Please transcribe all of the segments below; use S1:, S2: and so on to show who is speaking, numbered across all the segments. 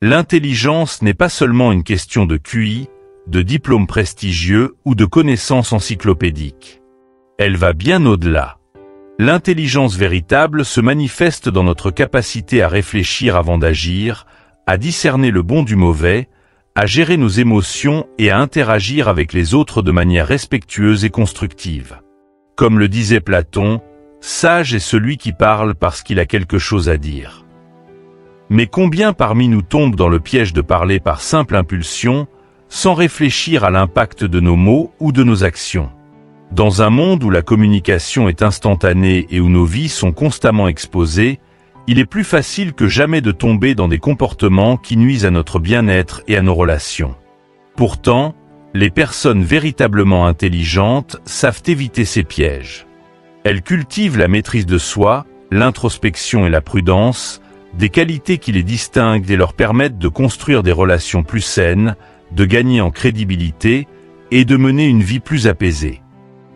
S1: L'intelligence n'est pas seulement une question de QI, de diplôme prestigieux ou de connaissances encyclopédiques. Elle va bien au-delà. L'intelligence véritable se manifeste dans notre capacité à réfléchir avant d'agir, à discerner le bon du mauvais, à gérer nos émotions et à interagir avec les autres de manière respectueuse et constructive. Comme le disait Platon, « Sage est celui qui parle parce qu'il a quelque chose à dire ». Mais combien parmi nous tombent dans le piège de parler par simple impulsion, sans réfléchir à l'impact de nos mots ou de nos actions? Dans un monde où la communication est instantanée et où nos vies sont constamment exposées, il est plus facile que jamais de tomber dans des comportements qui nuisent à notre bien-être et à nos relations. Pourtant, les personnes véritablement intelligentes savent éviter ces pièges. Elles cultivent la maîtrise de soi, l'introspection et la prudence, des qualités qui les distinguent et leur permettent de construire des relations plus saines, de gagner en crédibilité et de mener une vie plus apaisée.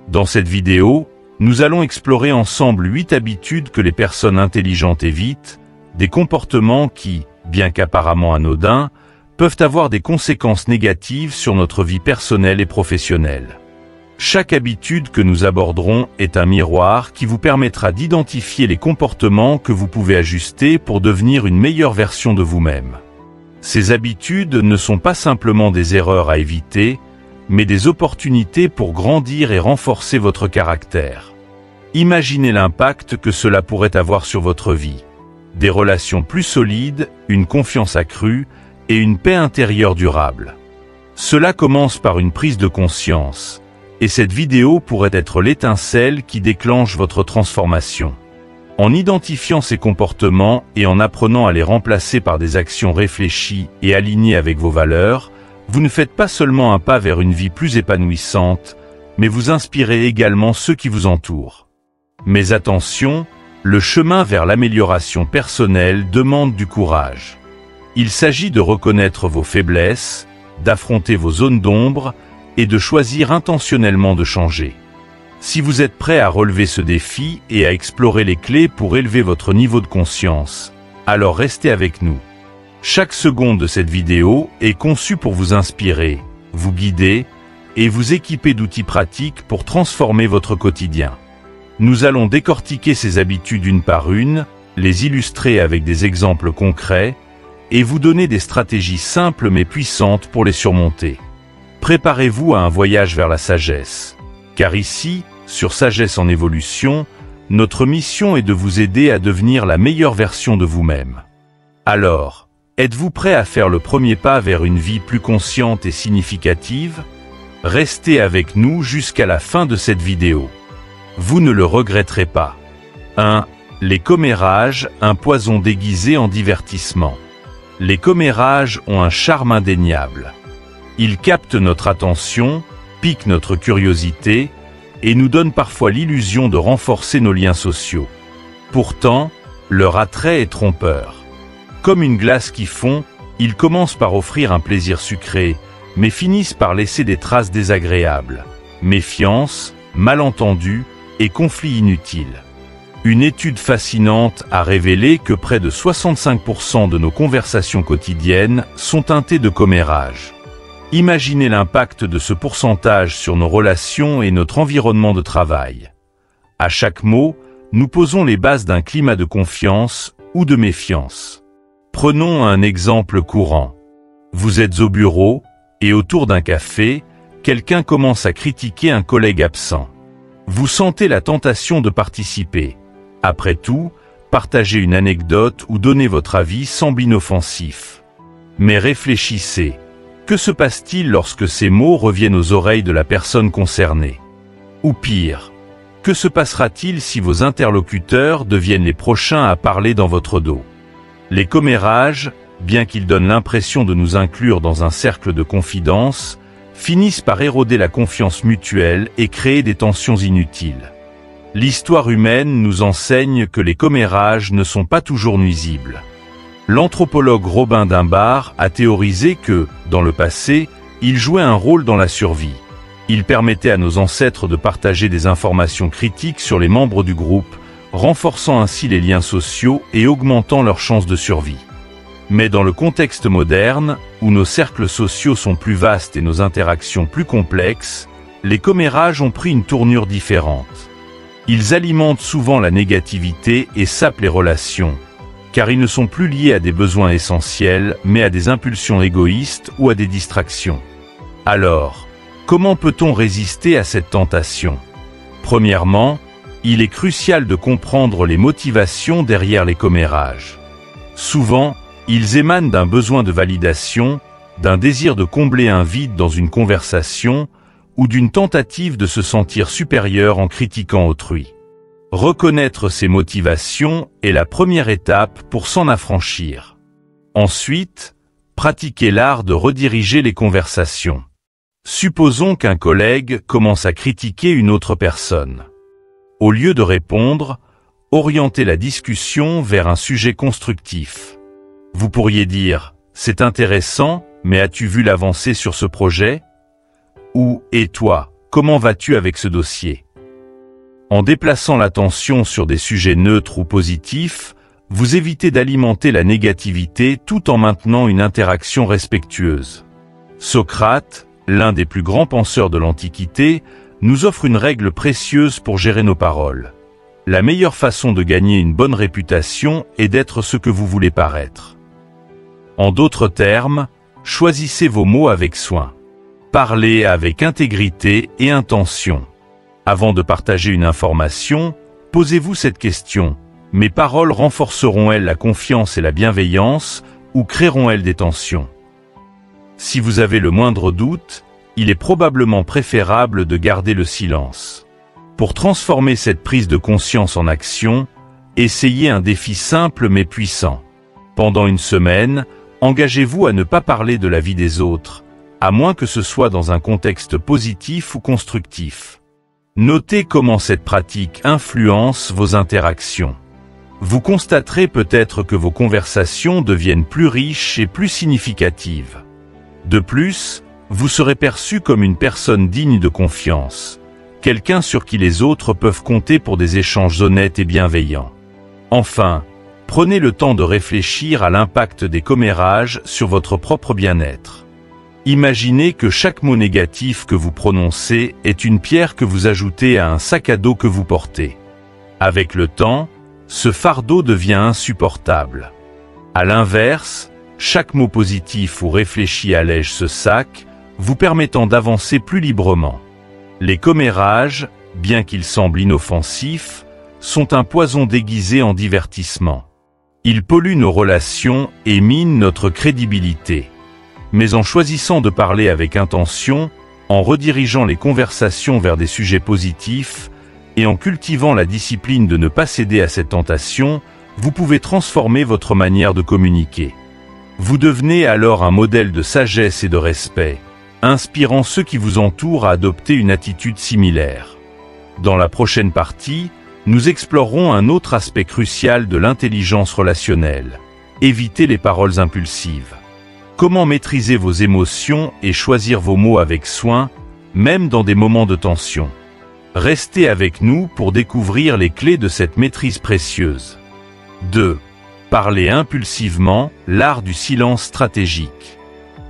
S1: Dans cette vidéo, nous allons explorer ensemble 8 habitudes que les personnes intelligentes évitent, des comportements qui, bien qu'apparemment anodins, peuvent avoir des conséquences négatives sur notre vie personnelle et professionnelle. Chaque habitude que nous aborderons est un miroir qui vous permettra d'identifier les comportements que vous pouvez ajuster pour devenir une meilleure version de vous-même. Ces habitudes ne sont pas simplement des erreurs à éviter, mais des opportunités pour grandir et renforcer votre caractère. Imaginez l'impact que cela pourrait avoir sur votre vie. Des relations plus solides, une confiance accrue et une paix intérieure durable. Cela commence par une prise de conscience. Et cette vidéo pourrait être l'étincelle qui déclenche votre transformation. En identifiant ces comportements et en apprenant à les remplacer par des actions réfléchies et alignées avec vos valeurs, vous ne faites pas seulement un pas vers une vie plus épanouissante, mais vous inspirez également ceux qui vous entourent. Mais attention, le chemin vers l'amélioration personnelle demande du courage. Il s'agit de reconnaître vos faiblesses, d'affronter vos zones d'ombre, et de choisir intentionnellement de changer. Si vous êtes prêt à relever ce défi et à explorer les clés pour élever votre niveau de conscience, alors restez avec nous. Chaque seconde de cette vidéo est conçue pour vous inspirer, vous guider et vous équiper d'outils pratiques pour transformer votre quotidien. Nous allons décortiquer ces habitudes une par une, les illustrer avec des exemples concrets et vous donner des stratégies simples mais puissantes pour les surmonter. Préparez-vous à un voyage vers la sagesse. Car ici, sur Sagesse en évolution, notre mission est de vous aider à devenir la meilleure version de vous-même. Alors, êtes-vous prêt à faire le premier pas vers une vie plus consciente et significative? Restez avec nous jusqu'à la fin de cette vidéo. Vous ne le regretterez pas. 1. Les commérages, un poison déguisé en divertissement. Les commérages ont un charme indéniable. Ils captent notre attention, piquent notre curiosité et nous donnent parfois l'illusion de renforcer nos liens sociaux. Pourtant, leur attrait est trompeur. Comme une glace qui fond, ils commencent par offrir un plaisir sucré, mais finissent par laisser des traces désagréables. Méfiance, malentendus et conflits inutiles. Une étude fascinante a révélé que près de 65% de nos conversations quotidiennes sont teintées de commérages. Imaginez l'impact de ce pourcentage sur nos relations et notre environnement de travail. À chaque mot, nous posons les bases d'un climat de confiance ou de méfiance. Prenons un exemple courant. Vous êtes au bureau, et autour d'un café, quelqu'un commence à critiquer un collègue absent. Vous sentez la tentation de participer. Après tout, partager une anecdote ou donner votre avis semble inoffensif. Mais réfléchissez. Que se passe-t-il lorsque ces mots reviennent aux oreilles de la personne concernée? Ou pire, que se passera-t-il si vos interlocuteurs deviennent les prochains à parler dans votre dos? Les commérages, bien qu'ils donnent l'impression de nous inclure dans un cercle de confidence, finissent par éroder la confiance mutuelle et créer des tensions inutiles. L'histoire humaine nous enseigne que les commérages ne sont pas toujours nuisibles. L'anthropologue Robin Dunbar a théorisé que, dans le passé, ils jouaient un rôle dans la survie. Ils permettaient à nos ancêtres de partager des informations critiques sur les membres du groupe, renforçant ainsi les liens sociaux et augmentant leurs chances de survie. Mais dans le contexte moderne, où nos cercles sociaux sont plus vastes et nos interactions plus complexes, les commérages ont pris une tournure différente. Ils alimentent souvent la négativité et sapent les relations, car ils ne sont plus liés à des besoins essentiels, mais à des impulsions égoïstes ou à des distractions. Alors, comment peut-on résister à cette tentation? Premièrement, il est crucial de comprendre les motivations derrière les commérages. Souvent, ils émanent d'un besoin de validation, d'un désir de combler un vide dans une conversation ou d'une tentative de se sentir supérieur en critiquant autrui. Reconnaître ces motivations est la première étape pour s'en affranchir. Ensuite, pratiquez l'art de rediriger les conversations. Supposons qu'un collègue commence à critiquer une autre personne. Au lieu de répondre, orientez la discussion vers un sujet constructif. Vous pourriez dire « C'est intéressant, mais as-tu vu l'avancée sur ce projet ?» ou « Et toi, comment vas-tu avec ce dossier ?» En déplaçant l'attention sur des sujets neutres ou positifs, vous évitez d'alimenter la négativité tout en maintenant une interaction respectueuse. Socrate, l'un des plus grands penseurs de l'Antiquité, nous offre une règle précieuse pour gérer nos paroles. La meilleure façon de gagner une bonne réputation est d'être ce que vous voulez paraître. En d'autres termes, choisissez vos mots avec soin. Parlez avec intégrité et intention. Avant de partager une information, posez-vous cette question. Mes paroles renforceront-elles la confiance et la bienveillance ou créeront-elles des tensions? Si vous avez le moindre doute, il est probablement préférable de garder le silence. Pour transformer cette prise de conscience en action, essayez un défi simple mais puissant. Pendant une semaine, engagez-vous à ne pas parler de la vie des autres, à moins que ce soit dans un contexte positif ou constructif. Notez comment cette pratique influence vos interactions. Vous constaterez peut-être que vos conversations deviennent plus riches et plus significatives. De plus, vous serez perçu comme une personne digne de confiance, quelqu'un sur qui les autres peuvent compter pour des échanges honnêtes et bienveillants. Enfin, prenez le temps de réfléchir à l'impact des commérages sur votre propre bien-être. Imaginez que chaque mot négatif que vous prononcez est une pierre que vous ajoutez à un sac à dos que vous portez. Avec le temps, ce fardeau devient insupportable. À l'inverse, chaque mot positif ou réfléchi allège ce sac, vous permettant d'avancer plus librement. Les commérages, bien qu'ils semblent inoffensifs, sont un poison déguisé en divertissement. Ils polluent nos relations et minent notre crédibilité. Mais en choisissant de parler avec intention, en redirigeant les conversations vers des sujets positifs, et en cultivant la discipline de ne pas céder à cette tentation, vous pouvez transformer votre manière de communiquer. Vous devenez alors un modèle de sagesse et de respect, inspirant ceux qui vous entourent à adopter une attitude similaire. Dans la prochaine partie, nous explorerons un autre aspect crucial de l'intelligence relationnelle. Évitez les paroles impulsives. Comment maîtriser vos émotions et choisir vos mots avec soin, même dans des moments de tension. Restez avec nous pour découvrir les clés de cette maîtrise précieuse. 2. Parler impulsivement, l'art du silence stratégique.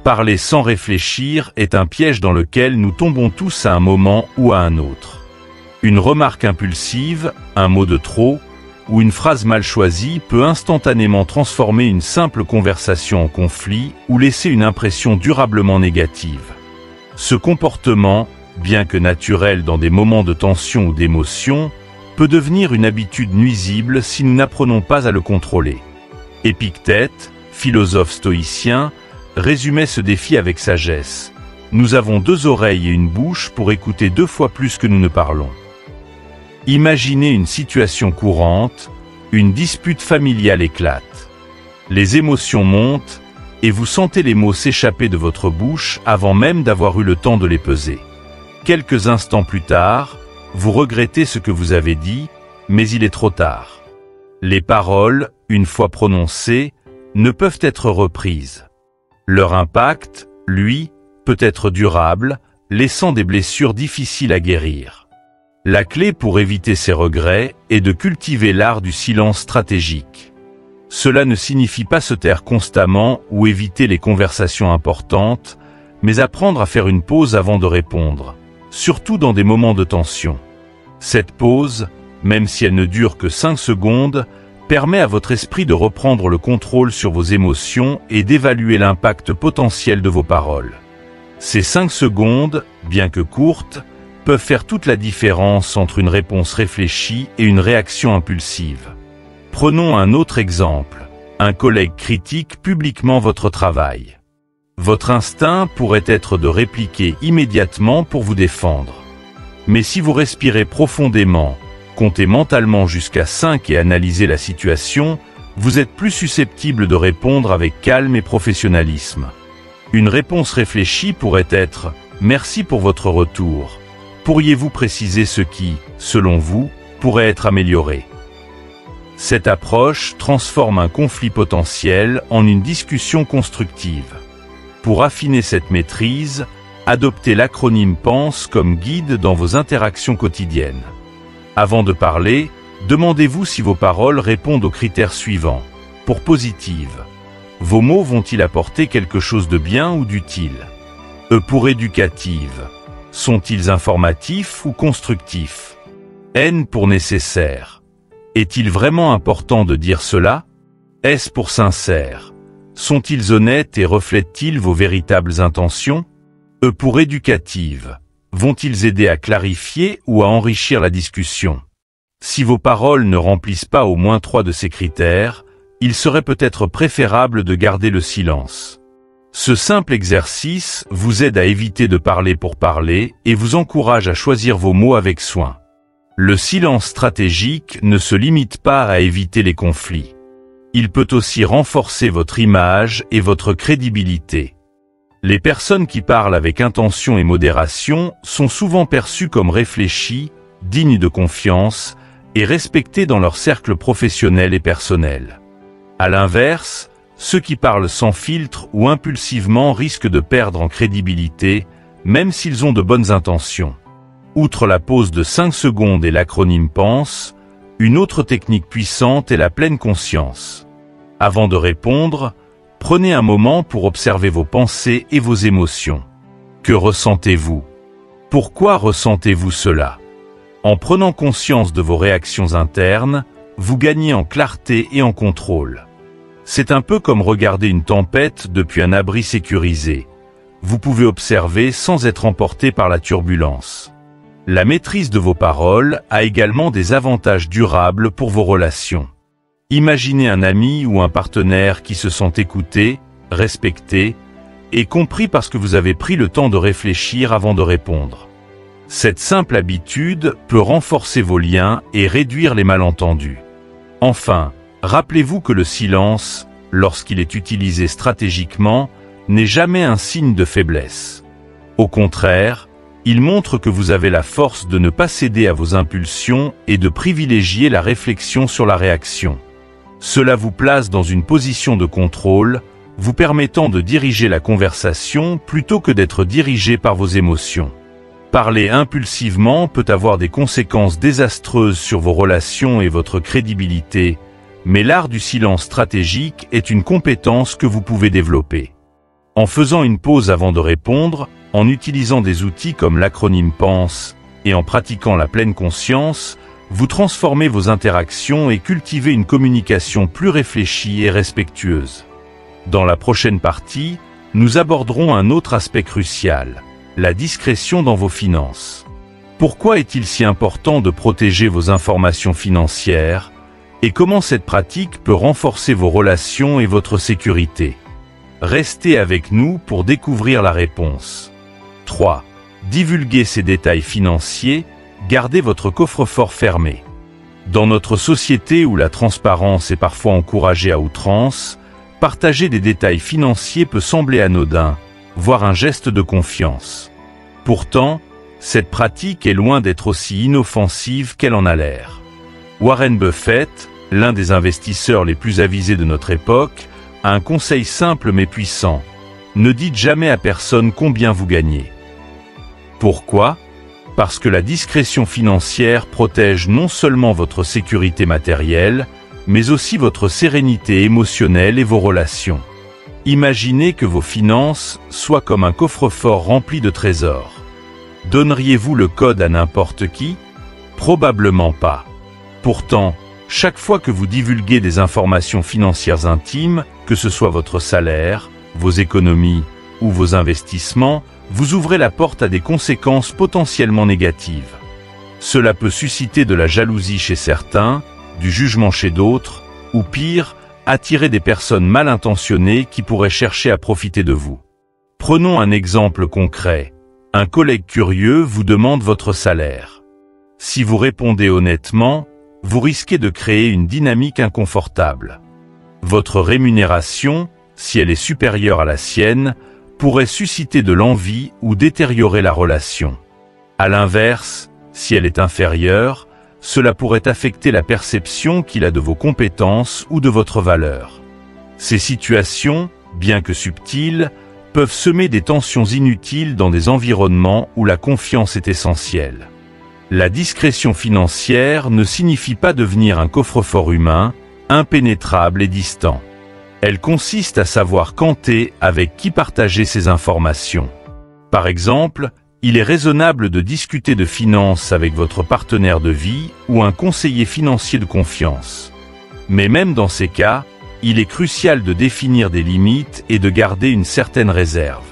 S1: Parler sans réfléchir est un piège dans lequel nous tombons tous à un moment ou à un autre. Une remarque impulsive, un mot de trop, ou une phrase mal choisie peut instantanément transformer une simple conversation en conflit ou laisser une impression durablement négative. Ce comportement, bien que naturel dans des moments de tension ou d'émotion, peut devenir une habitude nuisible si nous n'apprenons pas à le contrôler. Épictète, philosophe stoïcien, résumait ce défi avec sagesse. Nous avons 2 oreilles et une bouche pour écouter 2 fois plus que nous ne parlons. Imaginez une situation courante, une dispute familiale éclate. Les émotions montent et vous sentez les mots s'échapper de votre bouche avant même d'avoir eu le temps de les peser. Quelques instants plus tard, vous regrettez ce que vous avez dit, mais il est trop tard. Les paroles, une fois prononcées, ne peuvent être reprises. Leur impact, lui, peut être durable, laissant des blessures difficiles à guérir. La clé pour éviter ces regrets est de cultiver l'art du silence stratégique. Cela ne signifie pas se taire constamment ou éviter les conversations importantes, mais apprendre à faire une pause avant de répondre, surtout dans des moments de tension. Cette pause, même si elle ne dure que 5 secondes, permet à votre esprit de reprendre le contrôle sur vos émotions et d'évaluer l'impact potentiel de vos paroles. Ces 5 secondes, bien que courtes, peuvent faire toute la différence entre une réponse réfléchie et une réaction impulsive. Prenons un autre exemple. Un collègue critique publiquement votre travail. Votre instinct pourrait être de répliquer immédiatement pour vous défendre. Mais si vous respirez profondément, comptez mentalement jusqu'à 5 et analysez la situation, vous êtes plus susceptible de répondre avec calme et professionnalisme. Une réponse réfléchie pourrait être « Merci pour votre retour. Pourriez-vous préciser ce qui, selon vous, pourrait être amélioré ?» Cette approche transforme un conflit potentiel en une discussion constructive. Pour affiner cette maîtrise, adoptez l'acronyme PENSE comme guide dans vos interactions quotidiennes. Avant de parler, demandez-vous si vos paroles répondent aux critères suivants. Pour positive, vos mots vont-ils apporter quelque chose de bien ou d'utile? Pour éducative, sont-ils informatifs ou constructifs? N pour nécessaire, est-il vraiment important de dire cela? S pour sincère, sont-ils honnêtes et reflètent-ils vos véritables intentions? Pour éducative, vont-ils aider à clarifier ou à enrichir la discussion? Si vos paroles ne remplissent pas au moins 3 de ces critères, il serait peut-être préférable de garder le silence. Ce simple exercice vous aide à éviter de parler pour parler et vous encourage à choisir vos mots avec soin. Le silence stratégique ne se limite pas à éviter les conflits. Il peut aussi renforcer votre image et votre crédibilité. Les personnes qui parlent avec intention et modération sont souvent perçues comme réfléchies, dignes de confiance et respectées dans leur cercle professionnel et personnel. À l'inverse, ceux qui parlent sans filtre ou impulsivement risquent de perdre en crédibilité, même s'ils ont de bonnes intentions. Outre la pause de 5 secondes et l'acronyme PENSE, une autre technique puissante est la pleine conscience. Avant de répondre, prenez un moment pour observer vos pensées et vos émotions. Que ressentez-vous? Pourquoi ressentez-vous cela? En prenant conscience de vos réactions internes, vous gagnez en clarté et en contrôle. C'est un peu comme regarder une tempête depuis un abri sécurisé. Vous pouvez observer sans être emporté par la turbulence. La maîtrise de vos paroles a également des avantages durables pour vos relations. Imaginez un ami ou un partenaire qui se sent écouté, respecté et compris parce que vous avez pris le temps de réfléchir avant de répondre. Cette simple habitude peut renforcer vos liens et réduire les malentendus. Enfin, rappelez-vous que le silence, lorsqu'il est utilisé stratégiquement, n'est jamais un signe de faiblesse. Au contraire, il montre que vous avez la force de ne pas céder à vos impulsions et de privilégier la réflexion sur la réaction. Cela vous place dans une position de contrôle, vous permettant de diriger la conversation plutôt que d'être dirigé par vos émotions. Parler impulsivement peut avoir des conséquences désastreuses sur vos relations et votre crédibilité, mais l'art du silence stratégique est une compétence que vous pouvez développer. En faisant une pause avant de répondre, en utilisant des outils comme l'acronyme PENSE et en pratiquant la pleine conscience, vous transformez vos interactions et cultivez une communication plus réfléchie et respectueuse. Dans la prochaine partie, nous aborderons un autre aspect crucial, la discrétion dans vos finances. Pourquoi est-il si important de protéger vos informations financières et comment cette pratique peut renforcer vos relations et votre sécurité? Restez avec nous pour découvrir la réponse. 3. Divulguez ces détails financiers, gardez votre coffre-fort fermé. Dans notre société où la transparence est parfois encouragée à outrance, partager des détails financiers peut sembler anodin, voire un geste de confiance. Pourtant, cette pratique est loin d'être aussi inoffensive qu'elle en a l'air. Warren Buffett, l'un des investisseurs les plus avisés de notre époque, a un conseil simple mais puissant. Ne dites jamais à personne combien vous gagnez. Pourquoi? Parce que la discrétion financière protège non seulement votre sécurité matérielle, mais aussi votre sérénité émotionnelle et vos relations. Imaginez que vos finances soient comme un coffre-fort rempli de trésors. Donneriez-vous le code à n'importe qui? Probablement pas. Pourtant, chaque fois que vous divulguez des informations financières intimes, que ce soit votre salaire, vos économies ou vos investissements, vous ouvrez la porte à des conséquences potentiellement négatives. Cela peut susciter de la jalousie chez certains, du jugement chez d'autres, ou pire, attirer des personnes mal intentionnées qui pourraient chercher à profiter de vous. Prenons un exemple concret. Un collègue curieux vous demande votre salaire. Si vous répondez honnêtement, vous risquez de créer une dynamique inconfortable. Votre rémunération, si elle est supérieure à la sienne, pourrait susciter de l'envie ou détériorer la relation. À l'inverse, si elle est inférieure, cela pourrait affecter la perception qu'il a de vos compétences ou de votre valeur. Ces situations, bien que subtiles, peuvent semer des tensions inutiles dans des environnements où la confiance est essentielle. La discrétion financière ne signifie pas devenir un coffre-fort humain, impénétrable et distant. Elle consiste à savoir compter avec qui partager ces informations. Par exemple, il est raisonnable de discuter de finances avec votre partenaire de vie ou un conseiller financier de confiance. Mais même dans ces cas, il est crucial de définir des limites et de garder une certaine réserve.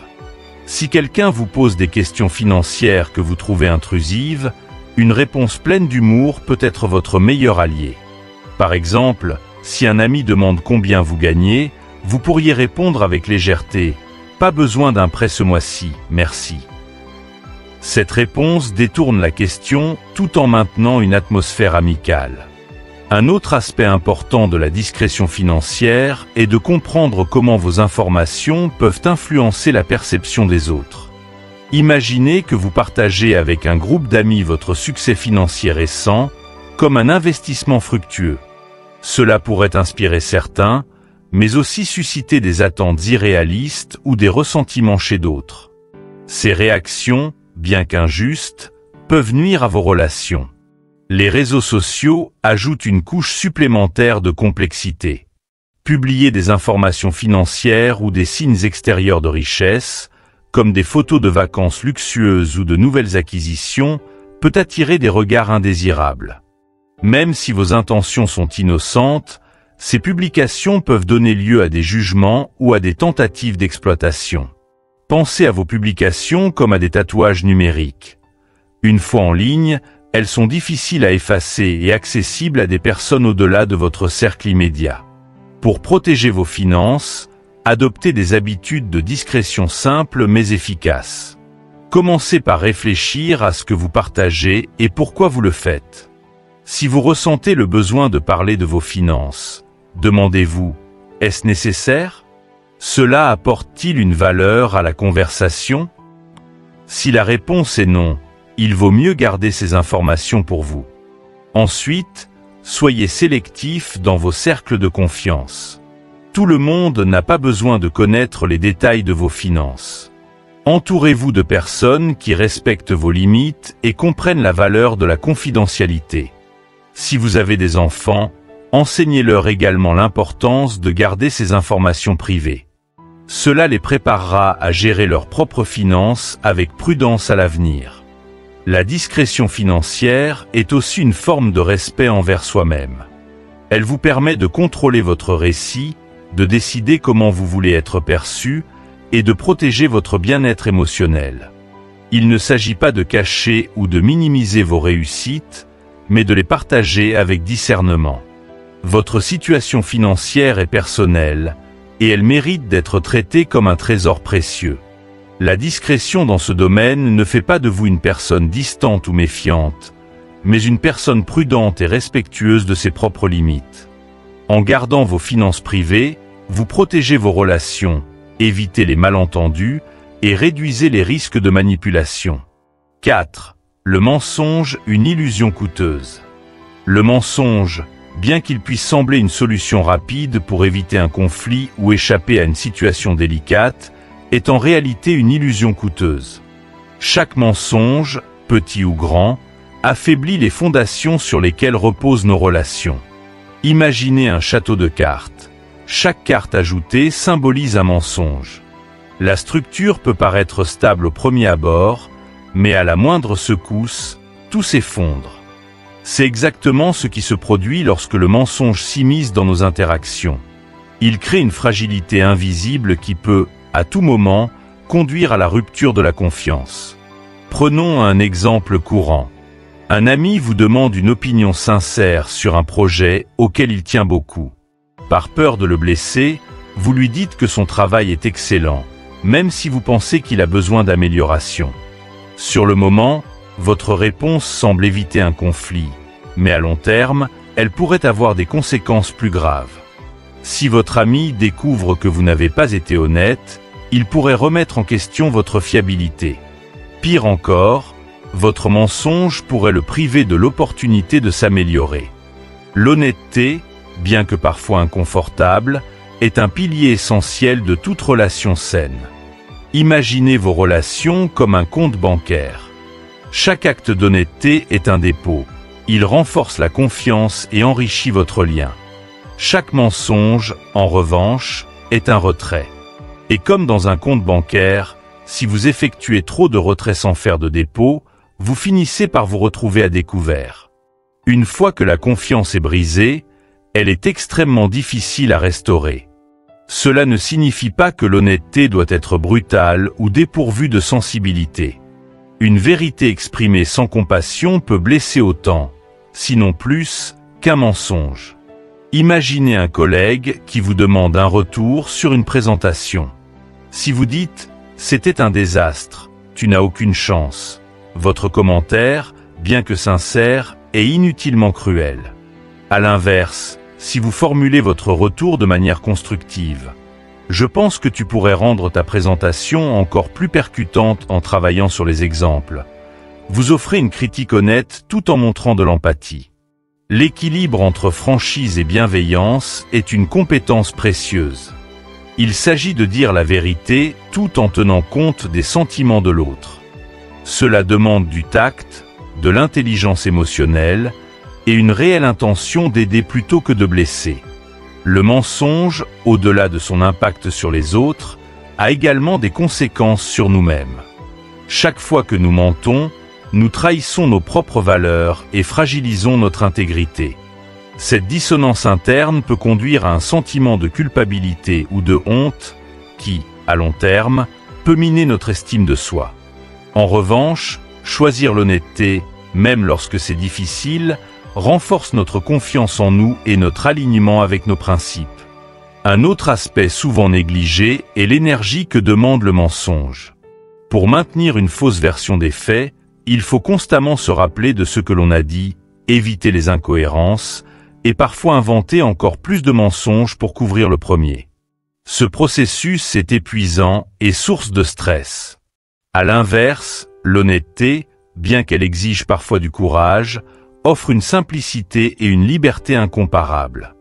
S1: Si quelqu'un vous pose des questions financières que vous trouvez intrusives, une réponse pleine d'humour peut être votre meilleur allié. Par exemple, si un ami demande combien vous gagnez, vous pourriez répondre avec légèreté « Pas besoin d'un prêt ce mois-ci, merci ». Cette réponse détourne la question tout en maintenant une atmosphère amicale. Un autre aspect important de la discrétion financière est de comprendre comment vos informations peuvent influencer la perception des autres. Imaginez que vous partagez avec un groupe d'amis votre succès financier récent comme un investissement fructueux. Cela pourrait inspirer certains, mais aussi susciter des attentes irréalistes ou des ressentiments chez d'autres. Ces réactions, bien qu'injustes, peuvent nuire à vos relations. Les réseaux sociaux ajoutent une couche supplémentaire de complexité. Publier des informations financières ou des signes extérieurs de richesse, comme des photos de vacances luxueuses ou de nouvelles acquisitions, peut attirer des regards indésirables. Même si vos intentions sont innocentes, ces publications peuvent donner lieu à des jugements ou à des tentatives d'exploitation. Pensez à vos publications comme à des tatouages numériques. Une fois en ligne, elles sont difficiles à effacer et accessibles à des personnes au-delà de votre cercle immédiat. Pour protéger vos finances, adoptez des habitudes de discrétion simples mais efficaces. Commencez par réfléchir à ce que vous partagez et pourquoi vous le faites. Si vous ressentez le besoin de parler de vos finances, demandez-vous, est-ce nécessaire ? Cela apporte-t-il une valeur à la conversation? Si la réponse est non, il vaut mieux garder ces informations pour vous. Ensuite, soyez sélectif dans vos cercles de confiance. Tout le monde n'a pas besoin de connaître les détails de vos finances. Entourez-vous de personnes qui respectent vos limites et comprennent la valeur de la confidentialité. Si vous avez des enfants, enseignez-leur également l'importance de garder ces informations privées. Cela les préparera à gérer leurs propres finances avec prudence à l'avenir. La discrétion financière est aussi une forme de respect envers soi-même. Elle vous permet de contrôler votre récit, de décider comment vous voulez être perçu et de protéger votre bien-être émotionnel. Il ne s'agit pas de cacher ou de minimiser vos réussites, mais de les partager avec discernement. Votre situation financière est personnelle, et elle mérite d'être traitée comme un trésor précieux. La discrétion dans ce domaine ne fait pas de vous une personne distante ou méfiante, mais une personne prudente et respectueuse de ses propres limites. En gardant vos finances privées, vous protégez vos relations, évitez les malentendus et réduisez les risques de manipulation. 4. Le mensonge, une illusion coûteuse. Le mensonge, bien qu'il puisse sembler une solution rapide pour éviter un conflit ou échapper à une situation délicate, est en réalité une illusion coûteuse. Chaque mensonge, petit ou grand, affaiblit les fondations sur lesquelles reposent nos relations. Imaginez un château de cartes. Chaque carte ajoutée symbolise un mensonge. La structure peut paraître stable au premier abord, mais à la moindre secousse, tout s'effondre. C'est exactement ce qui se produit lorsque le mensonge s'immisce dans nos interactions. Il crée une fragilité invisible qui peut, à tout moment, conduire à la rupture de la confiance. Prenons un exemple courant. Un ami vous demande une opinion sincère sur un projet auquel il tient beaucoup. Par peur de le blesser, vous lui dites que son travail est excellent, même si vous pensez qu'il a besoin d'amélioration. Sur le moment, votre réponse semble éviter un conflit, mais à long terme, elle pourrait avoir des conséquences plus graves. Si votre ami découvre que vous n'avez pas été honnête, il pourrait remettre en question votre fiabilité. Pire encore, votre mensonge pourrait le priver de l'opportunité de s'améliorer. L'honnêteté, bien que parfois inconfortable, est un pilier essentiel de toute relation saine. Imaginez vos relations comme un compte bancaire. Chaque acte d'honnêteté est un dépôt. Il renforce la confiance et enrichit votre lien. Chaque mensonge, en revanche, est un retrait. Et comme dans un compte bancaire, si vous effectuez trop de retraits sans faire de dépôt, vous finissez par vous retrouver à découvert. Une fois que la confiance est brisée, elle est extrêmement difficile à restaurer. Cela ne signifie pas que l'honnêteté doit être brutale ou dépourvue de sensibilité. Une vérité exprimée sans compassion peut blesser autant, sinon plus, qu'un mensonge. Imaginez un collègue qui vous demande un retour sur une présentation. Si vous dites « c'était un désastre, tu n'as aucune chance », votre commentaire, bien que sincère, est inutilement cruel. À l'inverse, si vous formulez votre retour de manière constructive, « je pense que tu pourrais rendre ta présentation encore plus percutante en travaillant sur les exemples », vous offrez une critique honnête tout en montrant de l'empathie. L'équilibre entre franchise et bienveillance est une compétence précieuse. Il s'agit de dire la vérité tout en tenant compte des sentiments de l'autre. Cela demande du tact, de l'intelligence émotionnelle et une réelle intention d'aider plutôt que de blesser. Le mensonge, au-delà de son impact sur les autres, a également des conséquences sur nous-mêmes. Chaque fois que nous mentons, nous trahissons nos propres valeurs et fragilisons notre intégrité. Cette dissonance interne peut conduire à un sentiment de culpabilité ou de honte qui, à long terme, peut miner notre estime de soi. En revanche, choisir l'honnêteté, même lorsque c'est difficile, renforce notre confiance en nous et notre alignement avec nos principes. Un autre aspect souvent négligé est l'énergie que demande le mensonge. Pour maintenir une fausse version des faits, il faut constamment se rappeler de ce que l'on a dit, éviter les incohérences, et parfois inventer encore plus de mensonges pour couvrir le premier. Ce processus est épuisant et source de stress. À l'inverse, l'honnêteté, bien qu'elle exige parfois du courage, offre une simplicité et une liberté incomparables.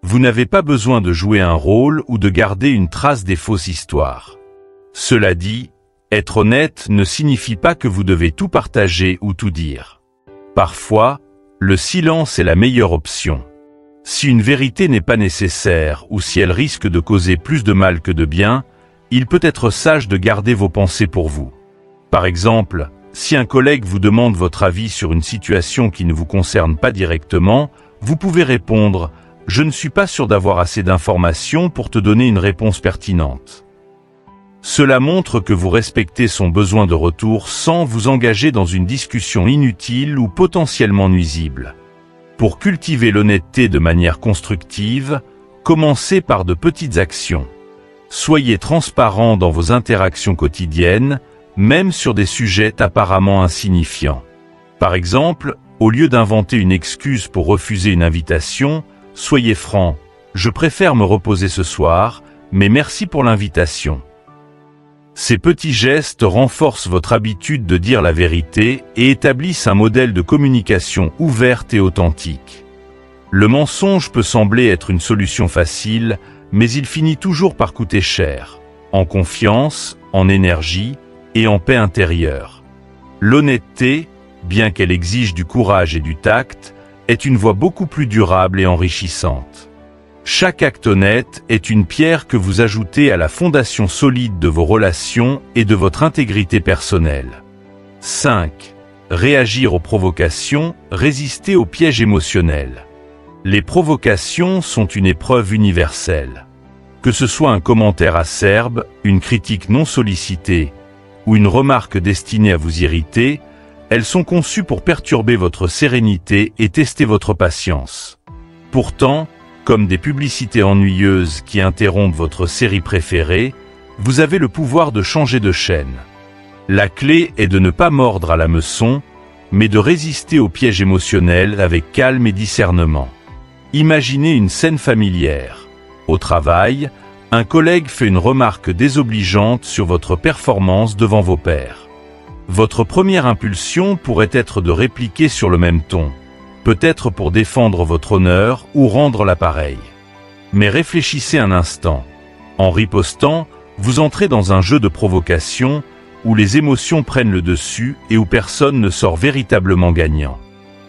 S1: Vous n'avez pas besoin de jouer un rôle ou de garder une trace des fausses histoires. Cela dit, être honnête ne signifie pas que vous devez tout partager ou tout dire. Parfois, le silence est la meilleure option. Si une vérité n'est pas nécessaire ou si elle risque de causer plus de mal que de bien, il peut être sage de garder vos pensées pour vous. Par exemple, si un collègue vous demande votre avis sur une situation qui ne vous concerne pas directement, vous pouvez répondre « Je ne suis pas sûr d'avoir assez d'informations pour te donner une réponse pertinente ». Cela montre que vous respectez son besoin de retour sans vous engager dans une discussion inutile ou potentiellement nuisible. Pour cultiver l'honnêteté de manière constructive, commencez par de petites actions. Soyez transparent dans vos interactions quotidiennes, même sur des sujets apparemment insignifiants. Par exemple, au lieu d'inventer une excuse pour refuser une invitation, soyez franc « Je préfère me reposer ce soir, mais merci pour l'invitation ». Ces petits gestes renforcent votre habitude de dire la vérité et établissent un modèle de communication ouverte et authentique. Le mensonge peut sembler être une solution facile, mais il finit toujours par coûter cher, en confiance, en énergie et en paix intérieure. L'honnêteté, bien qu'elle exige du courage et du tact, est une voie beaucoup plus durable et enrichissante. Chaque acte honnête est une pierre que vous ajoutez à la fondation solide de vos relations et de votre intégrité personnelle. 5. Réagir aux provocations, résister aux pièges émotionnels. Les provocations sont une épreuve universelle. Que ce soit un commentaire acerbe, une critique non sollicitée ou une remarque destinée à vous irriter, elles sont conçues pour perturber votre sérénité et tester votre patience. Pourtant, comme des publicités ennuyeuses qui interrompent votre série préférée, vous avez le pouvoir de changer de chaîne. La clé est de ne pas mordre à l'hameçon, mais de résister aux pièges émotionnels avec calme et discernement. Imaginez une scène familière. Au travail, un collègue fait une remarque désobligeante sur votre performance devant vos pairs. Votre première impulsion pourrait être de répliquer sur le même ton, peut-être pour défendre votre honneur ou rendre l'appareil. Mais réfléchissez un instant. En ripostant, vous entrez dans un jeu de provocation où les émotions prennent le dessus et où personne ne sort véritablement gagnant.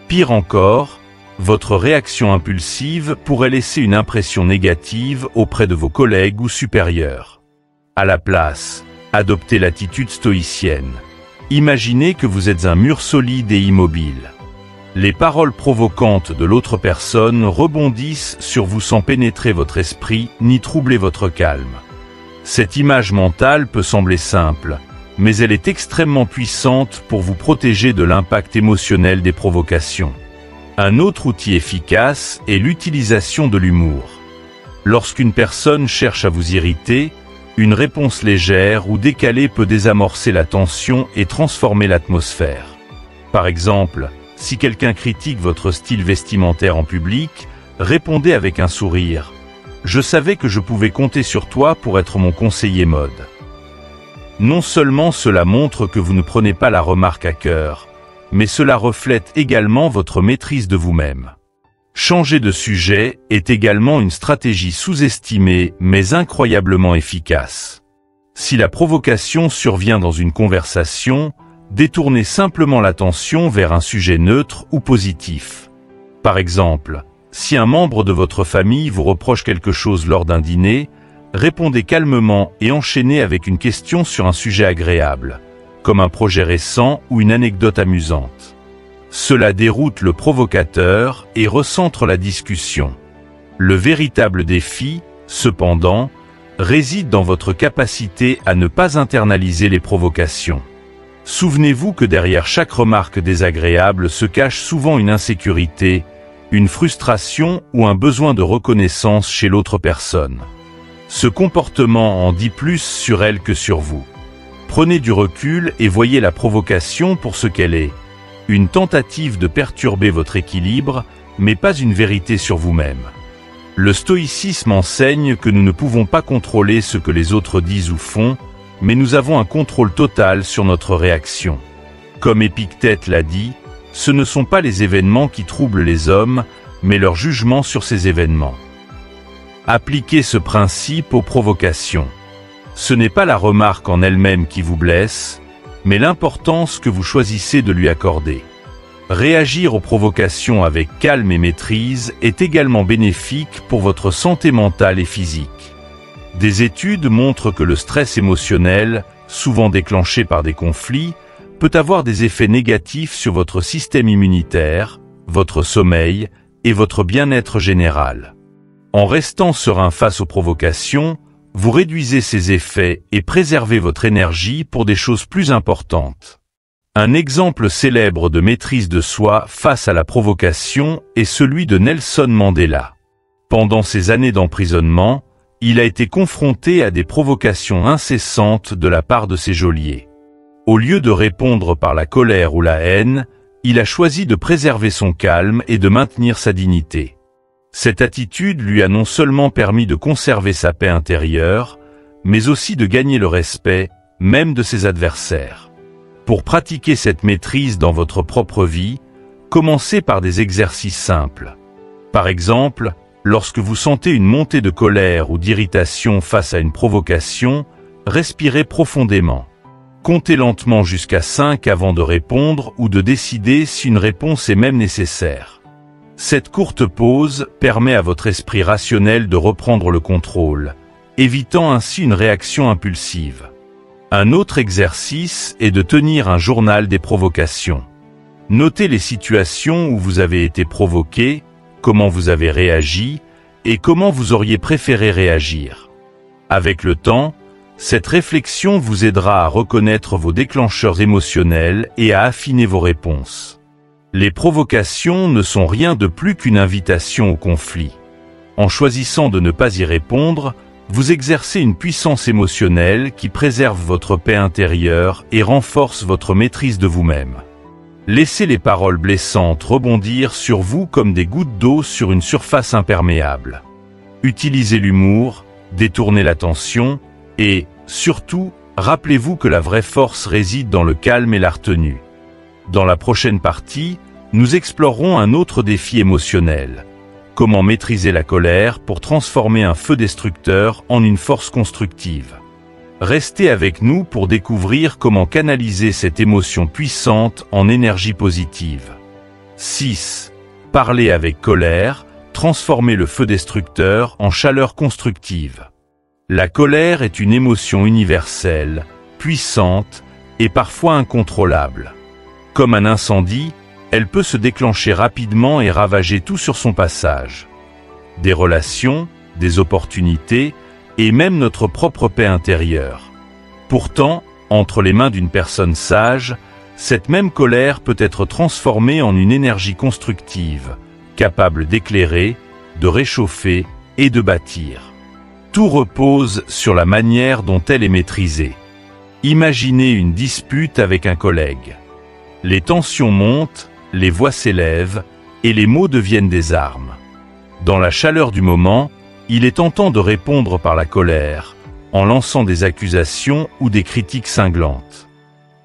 S1: Pire encore, votre réaction impulsive pourrait laisser une impression négative auprès de vos collègues ou supérieurs. À la place, adoptez l'attitude stoïcienne. Imaginez que vous êtes un mur solide et immobile. Les paroles provocantes de l'autre personne rebondissent sur vous sans pénétrer votre esprit ni troubler votre calme. Cette image mentale peut sembler simple, mais elle est extrêmement puissante pour vous protéger de l'impact émotionnel des provocations. Un autre outil efficace est l'utilisation de l'humour. Lorsqu'une personne cherche à vous irriter, une réponse légère ou décalée peut désamorcer la tension et transformer l'atmosphère. Par exemple, si quelqu'un critique votre style vestimentaire en public, répondez avec un sourire. Je savais que je pouvais compter sur toi pour être mon conseiller mode. Non seulement cela montre que vous ne prenez pas la remarque à cœur, mais cela reflète également votre maîtrise de vous-même. Changer de sujet est également une stratégie sous-estimée mais incroyablement efficace. Si la provocation survient dans une conversation, détournez simplement l'attention vers un sujet neutre ou positif. Par exemple, si un membre de votre famille vous reproche quelque chose lors d'un dîner, répondez calmement et enchaînez avec une question sur un sujet agréable, comme un projet récent ou une anecdote amusante. Cela déroute le provocateur et recentre la discussion. Le véritable défi, cependant, réside dans votre capacité à ne pas internaliser les provocations. Souvenez-vous que derrière chaque remarque désagréable se cache souvent une insécurité, une frustration ou un besoin de reconnaissance chez l'autre personne. Ce comportement en dit plus sur elle que sur vous. Prenez du recul et voyez la provocation pour ce qu'elle est. Une tentative de perturber votre équilibre, mais pas une vérité sur vous-même. Le stoïcisme enseigne que nous ne pouvons pas contrôler ce que les autres disent ou font, mais nous avons un contrôle total sur notre réaction. Comme Épictète l'a dit, ce ne sont pas les événements qui troublent les hommes, mais leur jugement sur ces événements. Appliquez ce principe aux provocations. Ce n'est pas la remarque en elle-même qui vous blesse, mais l'importance que vous choisissez de lui accorder. Réagir aux provocations avec calme et maîtrise est également bénéfique pour votre santé mentale et physique. Des études montrent que le stress émotionnel, souvent déclenché par des conflits, peut avoir des effets négatifs sur votre système immunitaire, votre sommeil et votre bien-être général. En restant serein face aux provocations, vous réduisez ces effets et préservez votre énergie pour des choses plus importantes. Un exemple célèbre de maîtrise de soi face à la provocation est celui de Nelson Mandela. Pendant ses années d'emprisonnement, il a été confronté à des provocations incessantes de la part de ses geôliers. Au lieu de répondre par la colère ou la haine, il a choisi de préserver son calme et de maintenir sa dignité. Cette attitude lui a non seulement permis de conserver sa paix intérieure, mais aussi de gagner le respect, même de ses adversaires. Pour pratiquer cette maîtrise dans votre propre vie, commencez par des exercices simples. Par exemple, lorsque vous sentez une montée de colère ou d'irritation face à une provocation, respirez profondément. Comptez lentement jusqu'à 5 avant de répondre ou de décider si une réponse est même nécessaire. Cette courte pause permet à votre esprit rationnel de reprendre le contrôle, évitant ainsi une réaction impulsive. Un autre exercice est de tenir un journal des provocations. Notez les situations où vous avez été provoqué, comment vous avez réagi et comment vous auriez préféré réagir. Avec le temps, cette réflexion vous aidera à reconnaître vos déclencheurs émotionnels et à affiner vos réponses. Les provocations ne sont rien de plus qu'une invitation au conflit. En choisissant de ne pas y répondre, vous exercez une puissance émotionnelle qui préserve votre paix intérieure et renforce votre maîtrise de vous-même. Laissez les paroles blessantes rebondir sur vous comme des gouttes d'eau sur une surface imperméable. Utilisez l'humour, détournez l'attention et, surtout, rappelez-vous que la vraie force réside dans le calme et la retenue. Dans la prochaine partie, nous explorerons un autre défi émotionnel. Comment maîtriser la colère pour transformer un feu destructeur en une force constructive. Restez avec nous pour découvrir comment canaliser cette émotion puissante en énergie positive. 6. Parler avec colère, transformer le feu destructeur en chaleur constructive. La colère est une émotion universelle, puissante et parfois incontrôlable. Comme un incendie, elle peut se déclencher rapidement et ravager tout sur son passage. Des relations, des opportunités et même notre propre paix intérieure. Pourtant, entre les mains d'une personne sage, cette même colère peut être transformée en une énergie constructive, capable d'éclairer, de réchauffer et de bâtir. Tout repose sur la manière dont elle est maîtrisée. Imaginez une dispute avec un collègue. Les tensions montent, les voix s'élèvent et les mots deviennent des armes. Dans la chaleur du moment, il est tentant de répondre par la colère, en lançant des accusations ou des critiques cinglantes.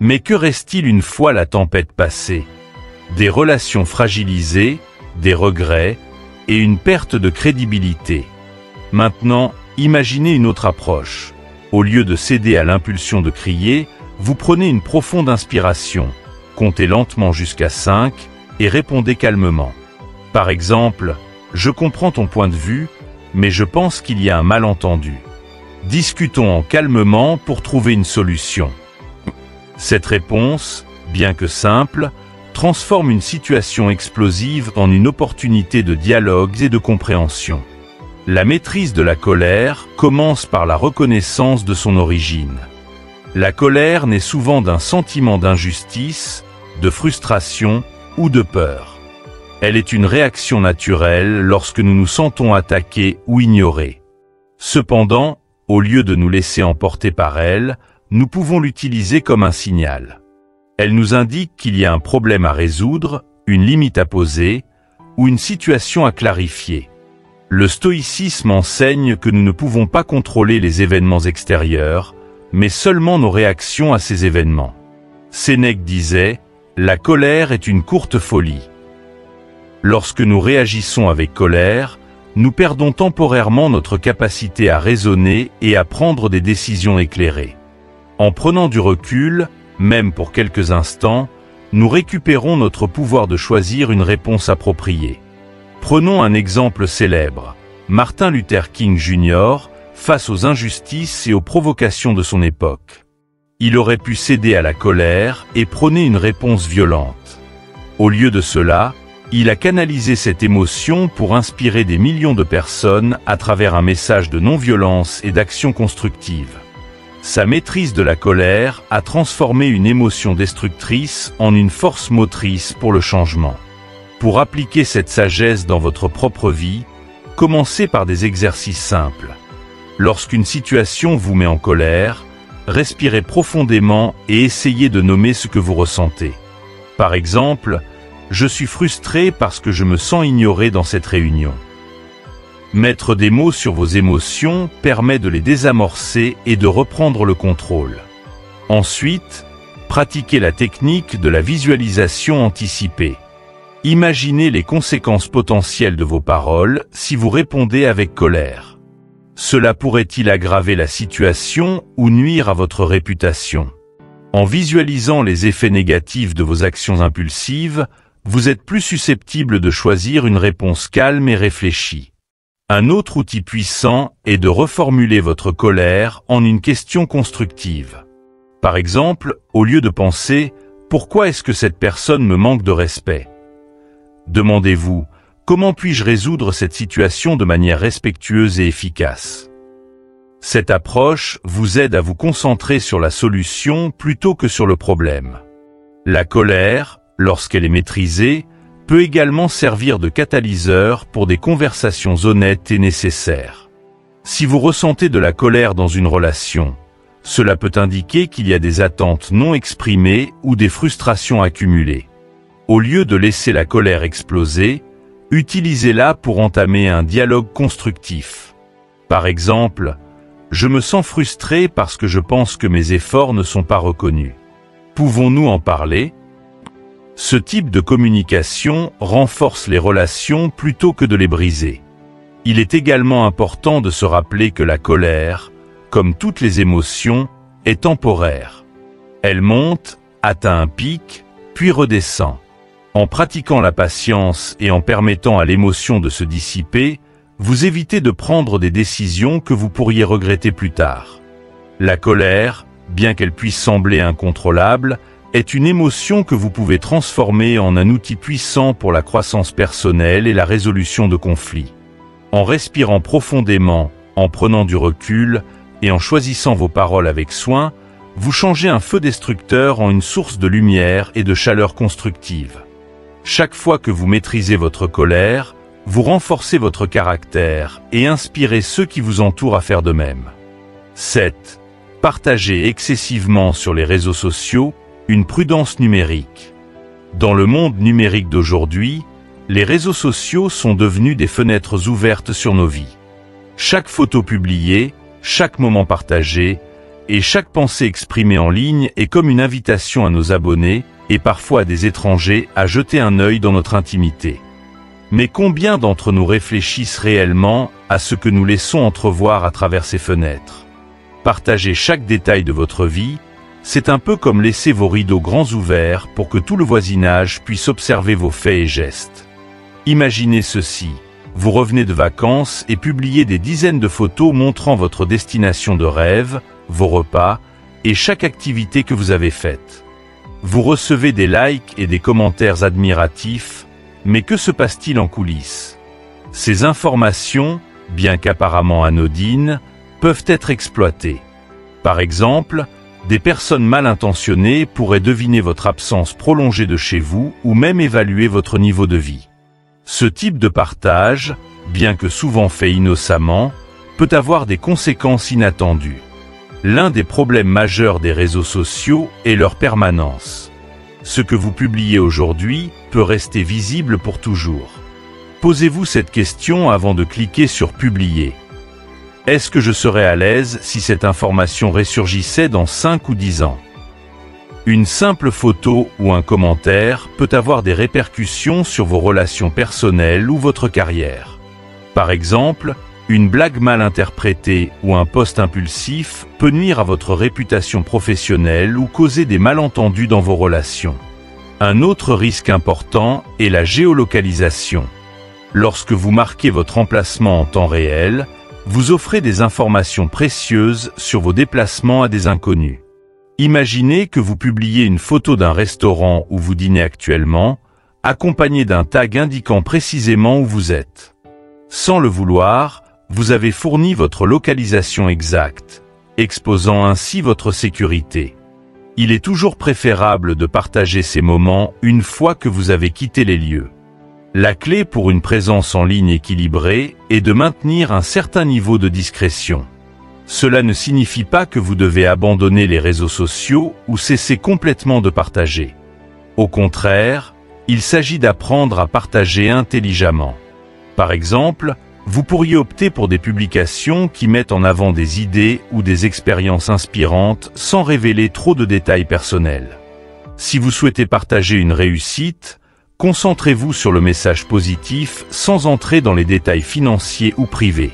S1: Mais que reste-t-il une fois la tempête passée? Des relations fragilisées, des regrets et une perte de crédibilité. Maintenant, imaginez une autre approche. Au lieu de céder à l'impulsion de crier, vous prenez une profonde inspiration. Comptez lentement jusqu'à 5 et répondez calmement. Par exemple, « Je comprends ton point de vue, mais je pense qu'il y a un malentendu. » Discutons calmement pour trouver une solution. Cette réponse, bien que simple, transforme une situation explosive en une opportunité de dialogue et de compréhension. La maîtrise de la colère commence par la reconnaissance de son origine. La colère naît souvent d'un sentiment d'injustice, de frustration ou de peur. Elle est une réaction naturelle lorsque nous nous sentons attaqués ou ignorés. Cependant, au lieu de nous laisser emporter par elle, nous pouvons l'utiliser comme un signal. Elle nous indique qu'il y a un problème à résoudre, une limite à poser ou une situation à clarifier. Le stoïcisme enseigne que nous ne pouvons pas contrôler les événements extérieurs, mais seulement nos réactions à ces événements. Sénèque disait « La colère est une courte folie ». Lorsque nous réagissons avec colère, nous perdons temporairement notre capacité à raisonner et à prendre des décisions éclairées. En prenant du recul, même pour quelques instants, nous récupérons notre pouvoir de choisir une réponse appropriée. Prenons un exemple célèbre. Martin Luther King Jr., face aux injustices et aux provocations de son époque. Il aurait pu céder à la colère et prôner une réponse violente. Au lieu de cela, il a canalisé cette émotion pour inspirer des millions de personnes à travers un message de non-violence et d'action constructive. Sa maîtrise de la colère a transformé une émotion destructrice en une force motrice pour le changement. Pour appliquer cette sagesse dans votre propre vie, commencez par des exercices simples. Lorsqu'une situation vous met en colère, respirez profondément et essayez de nommer ce que vous ressentez. Par exemple, « Je suis frustré parce que je me sens ignoré dans cette réunion ». Mettre des mots sur vos émotions permet de les désamorcer et de reprendre le contrôle. Ensuite, pratiquez la technique de la visualisation anticipée. Imaginez les conséquences potentielles de vos paroles si vous répondez avec colère. Cela pourrait-il aggraver la situation ou nuire à votre réputation? En visualisant les effets négatifs de vos actions impulsives, Vous êtes plus susceptible de choisir une réponse calme et réfléchie. Un autre outil puissant est de reformuler votre colère en une question constructive. Par exemple, au lieu de penser « Pourquoi est-ce que cette personne me manque de respect ?» demandez-vous « Comment puis-je résoudre cette situation de manière respectueuse et efficace ?» Cette approche vous aide à vous concentrer sur la solution plutôt que sur le problème. La colère, lorsqu'elle est maîtrisée, peut également servir de catalyseur pour des conversations honnêtes et nécessaires. Si vous ressentez de la colère dans une relation, cela peut indiquer qu'il y a des attentes non exprimées ou des frustrations accumulées. Au lieu de laisser la colère exploser, utilisez-la pour entamer un dialogue constructif. Par exemple, « Je me sens frustré parce que je pense que mes efforts ne sont pas reconnus. Pouvons-nous en parler ?» Ce type de communication renforce les relations plutôt que de les briser. Il est également important de se rappeler que la colère, comme toutes les émotions, est temporaire. Elle monte, atteint un pic, puis redescend. En pratiquant la patience et en permettant à l'émotion de se dissiper, vous évitez de prendre des décisions que vous pourriez regretter plus tard. La colère, bien qu'elle puisse sembler incontrôlable, est une émotion que vous pouvez transformer en un outil puissant pour la croissance personnelle et la résolution de conflits. En respirant profondément, en prenant du recul et en choisissant vos paroles avec soin, vous changez un feu destructeur en une source de lumière et de chaleur constructive. Chaque fois que vous maîtrisez votre colère, vous renforcez votre caractère et inspirez ceux qui vous entourent à faire de même. 7. Partagez excessivement sur les réseaux sociaux. Une prudence numérique. Dans le monde numérique d'aujourd'hui, les réseaux sociaux sont devenus des fenêtres ouvertes sur nos vies. Chaque photo publiée, chaque moment partagé et chaque pensée exprimée en ligne est comme une invitation à nos abonnés et parfois à des étrangers à jeter un œil dans notre intimité. Mais combien d'entre nous réfléchissent réellement à ce que nous laissons entrevoir à travers ces fenêtres? Partagez chaque détail de votre vie. C'est un peu comme laisser vos rideaux grands ouverts pour que tout le voisinage puisse observer vos faits et gestes. Imaginez ceci, vous revenez de vacances et publiez des dizaines de photos montrant votre destination de rêve, vos repas et chaque activité que vous avez faite. Vous recevez des likes et des commentaires admiratifs, mais que se passe-t-il en coulisses? Ces informations, bien qu'apparemment anodines, peuvent être exploitées. Par exemple, des personnes mal intentionnées pourraient deviner votre absence prolongée de chez vous ou même évaluer votre niveau de vie. Ce type de partage, bien que souvent fait innocemment, peut avoir des conséquences inattendues. L'un des problèmes majeurs des réseaux sociaux est leur permanence. Ce que vous publiez aujourd'hui peut rester visible pour toujours. Posez-vous cette question avant de cliquer sur « Publier ». Est-ce que je serais à l'aise si cette information ressurgissait dans 5 ou 10 ans? Une simple photo ou un commentaire peut avoir des répercussions sur vos relations personnelles ou votre carrière. Par exemple, une blague mal interprétée ou un post impulsif peut nuire à votre réputation professionnelle ou causer des malentendus dans vos relations. Un autre risque important est la géolocalisation. Lorsque vous marquez votre emplacement en temps réel, vous offrez des informations précieuses sur vos déplacements à des inconnus. Imaginez que vous publiez une photo d'un restaurant où vous dînez actuellement, accompagné d'un tag indiquant précisément où vous êtes. Sans le vouloir, vous avez fourni votre localisation exacte, exposant ainsi votre sécurité. Il est toujours préférable de partager ces moments une fois que vous avez quitté les lieux. La clé pour une présence en ligne équilibrée est de maintenir un certain niveau de discrétion. Cela ne signifie pas que vous devez abandonner les réseaux sociaux ou cesser complètement de partager. Au contraire, il s'agit d'apprendre à partager intelligemment. Par exemple, vous pourriez opter pour des publications qui mettent en avant des idées ou des expériences inspirantes sans révéler trop de détails personnels. Si vous souhaitez partager une réussite, concentrez-vous sur le message positif sans entrer dans les détails financiers ou privés.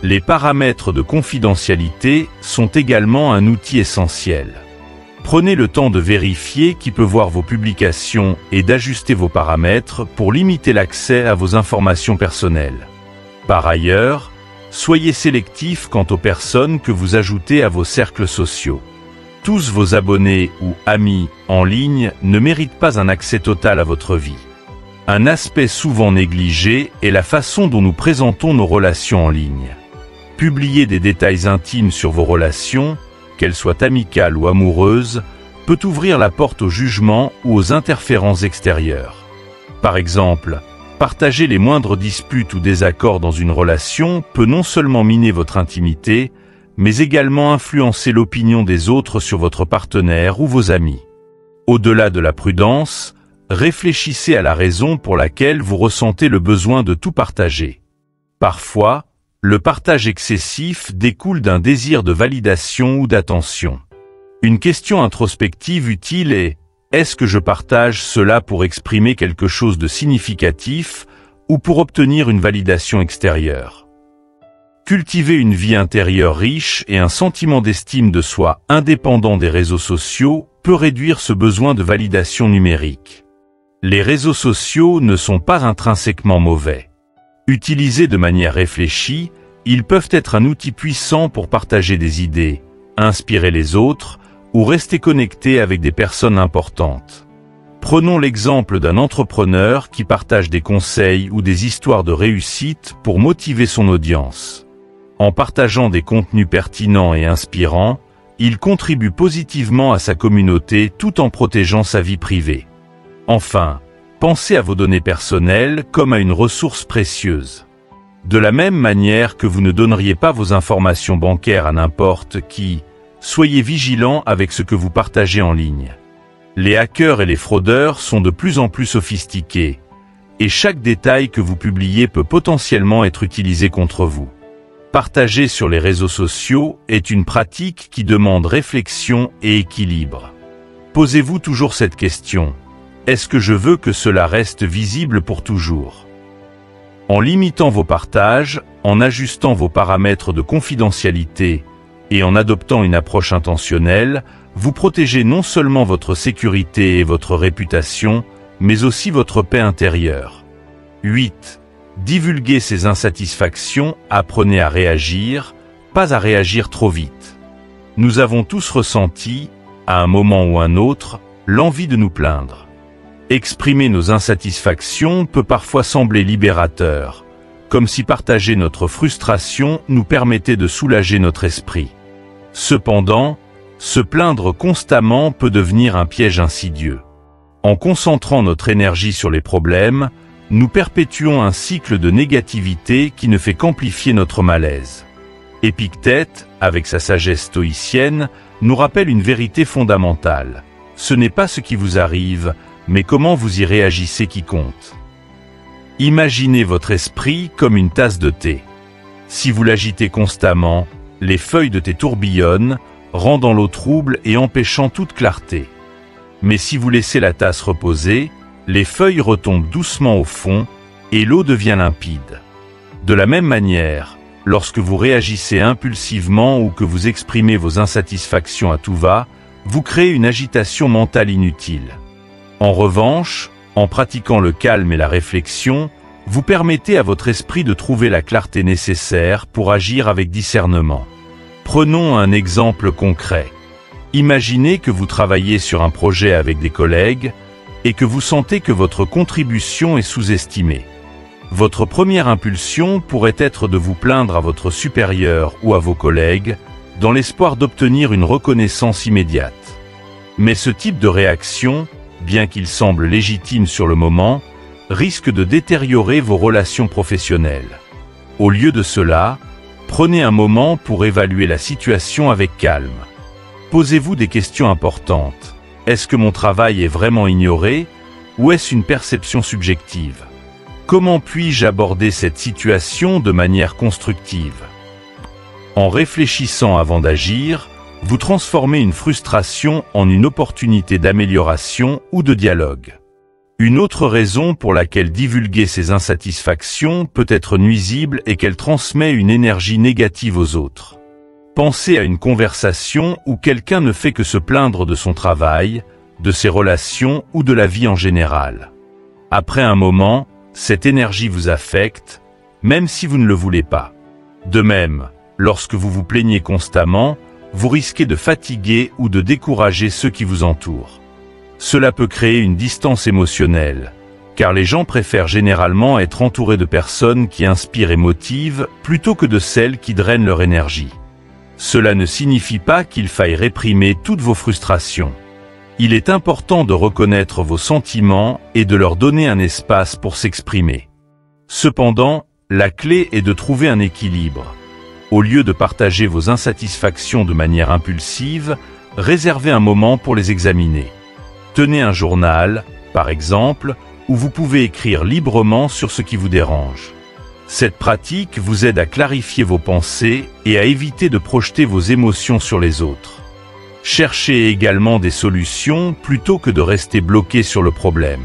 S1: Les paramètres de confidentialité sont également un outil essentiel. Prenez le temps de vérifier qui peut voir vos publications et d'ajuster vos paramètres pour limiter l'accès à vos informations personnelles. Par ailleurs, soyez sélectif quant aux personnes que vous ajoutez à vos cercles sociaux. Tous vos abonnés ou amis en ligne ne méritent pas un accès total à votre vie. Un aspect souvent négligé est la façon dont nous présentons nos relations en ligne. Publier des détails intimes sur vos relations, qu'elles soient amicales ou amoureuses, peut ouvrir la porte au jugement ou aux interférences extérieures. Par exemple, partager les moindres disputes ou désaccords dans une relation peut non seulement miner votre intimité, mais également influencer l'opinion des autres sur votre partenaire ou vos amis. Au-delà de la prudence, réfléchissez à la raison pour laquelle vous ressentez le besoin de tout partager. Parfois, le partage excessif découle d'un désir de validation ou d'attention. Une question introspective utile est: est-ce que je partage cela pour exprimer quelque chose de significatif ou pour obtenir une validation extérieure? Cultiver une vie intérieure riche et un sentiment d'estime de soi indépendant des réseaux sociaux peut réduire ce besoin de validation numérique. Les réseaux sociaux ne sont pas intrinsèquement mauvais. Utilisés de manière réfléchie, ils peuvent être un outil puissant pour partager des idées, inspirer les autres ou rester connecté avec des personnes importantes. Prenons l'exemple d'un entrepreneur qui partage des conseils ou des histoires de réussite pour motiver son audience. En partageant des contenus pertinents et inspirants, il contribue positivement à sa communauté tout en protégeant sa vie privée. Enfin, pensez à vos données personnelles comme à une ressource précieuse. De la même manière que vous ne donneriez pas vos informations bancaires à n'importe qui, soyez vigilants avec ce que vous partagez en ligne. Les hackers et les fraudeurs sont de plus en plus sophistiqués, et chaque détail que vous publiez peut potentiellement être utilisé contre vous. Partager sur les réseaux sociaux est une pratique qui demande réflexion et équilibre. Posez-vous toujours cette question: est-ce que je veux que cela reste visible pour toujours? En limitant vos partages, en ajustant vos paramètres de confidentialité et en adoptant une approche intentionnelle, vous protégez non seulement votre sécurité et votre réputation, mais aussi votre paix intérieure. 8. Divulguez ses insatisfactions, apprenez à réagir, pas à réagir trop vite. Nous avons tous ressenti, à un moment ou un autre, l'envie de nous plaindre. Exprimer nos insatisfactions peut parfois sembler libérateur, comme si partager notre frustration nous permettait de soulager notre esprit. Cependant, se plaindre constamment peut devenir un piège insidieux. En concentrant notre énergie sur les problèmes, nous perpétuons un cycle de négativité qui ne fait qu'amplifier notre malaise. Épictète, avec sa sagesse stoïcienne, nous rappelle une vérité fondamentale. Ce n'est pas ce qui vous arrive, mais comment vous y réagissez qui compte. Imaginez votre esprit comme une tasse de thé. Si vous l'agitez constamment, les feuilles de thé tourbillonnent, rendant l'eau trouble et empêchant toute clarté. Mais si vous laissez la tasse reposer, les feuilles retombent doucement au fond et l'eau devient limpide. De la même manière, lorsque vous réagissez impulsivement ou que vous exprimez vos insatisfactions à tout va, vous créez une agitation mentale inutile. En revanche, en pratiquant le calme et la réflexion, vous permettez à votre esprit de trouver la clarté nécessaire pour agir avec discernement. Prenons un exemple concret. Imaginez que vous travaillez sur un projet avec des collègues et que vous sentez que votre contribution est sous-estimée. Votre première impulsion pourrait être de vous plaindre à votre supérieur ou à vos collègues, dans l'espoir d'obtenir une reconnaissance immédiate. Mais ce type de réaction, bien qu'il semble légitime sur le moment, risque de détériorer vos relations professionnelles. Au lieu de cela, prenez un moment pour évaluer la situation avec calme. Posez-vous des questions importantes. Est-ce que mon travail est vraiment ignoré ou est-ce une perception subjective? Comment puis-je aborder cette situation de manière constructive? En réfléchissant avant d'agir, vous transformez une frustration en une opportunité d'amélioration ou de dialogue. Une autre raison pour laquelle divulguer ses insatisfactions peut être nuisible est qu'elle transmet une énergie négative aux autres. Pensez à une conversation où quelqu'un ne fait que se plaindre de son travail, de ses relations ou de la vie en général. Après un moment, cette énergie vous affecte, même si vous ne le voulez pas. De même, lorsque vous vous plaignez constamment, vous risquez de fatiguer ou de décourager ceux qui vous entourent. Cela peut créer une distance émotionnelle, car les gens préfèrent généralement être entourés de personnes qui inspirent et motivent plutôt que de celles qui drainent leur énergie. Cela ne signifie pas qu'il faille réprimer toutes vos frustrations. Il est important de reconnaître vos sentiments et de leur donner un espace pour s'exprimer. Cependant, la clé est de trouver un équilibre. Au lieu de partager vos insatisfactions de manière impulsive, réservez un moment pour les examiner. Tenez un journal, par exemple, où vous pouvez écrire librement sur ce qui vous dérange. Cette pratique vous aide à clarifier vos pensées et à éviter de projeter vos émotions sur les autres. Cherchez également des solutions plutôt que de rester bloqué sur le problème.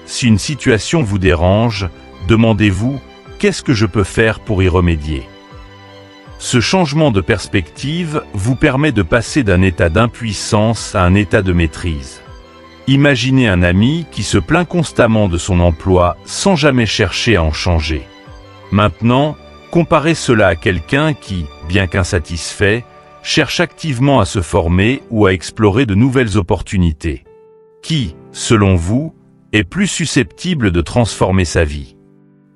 S1: Si une situation vous dérange, demandez-vous « Qu'est-ce que je peux faire pour y remédier ?» Ce changement de perspective vous permet de passer d'un état d'impuissance à un état de maîtrise. Imaginez un ami qui se plaint constamment de son emploi sans jamais chercher à en changer. Maintenant, comparez cela à quelqu'un qui, bien qu'insatisfait, cherche activement à se former ou à explorer de nouvelles opportunités. Qui, selon vous, est plus susceptible de transformer sa vie?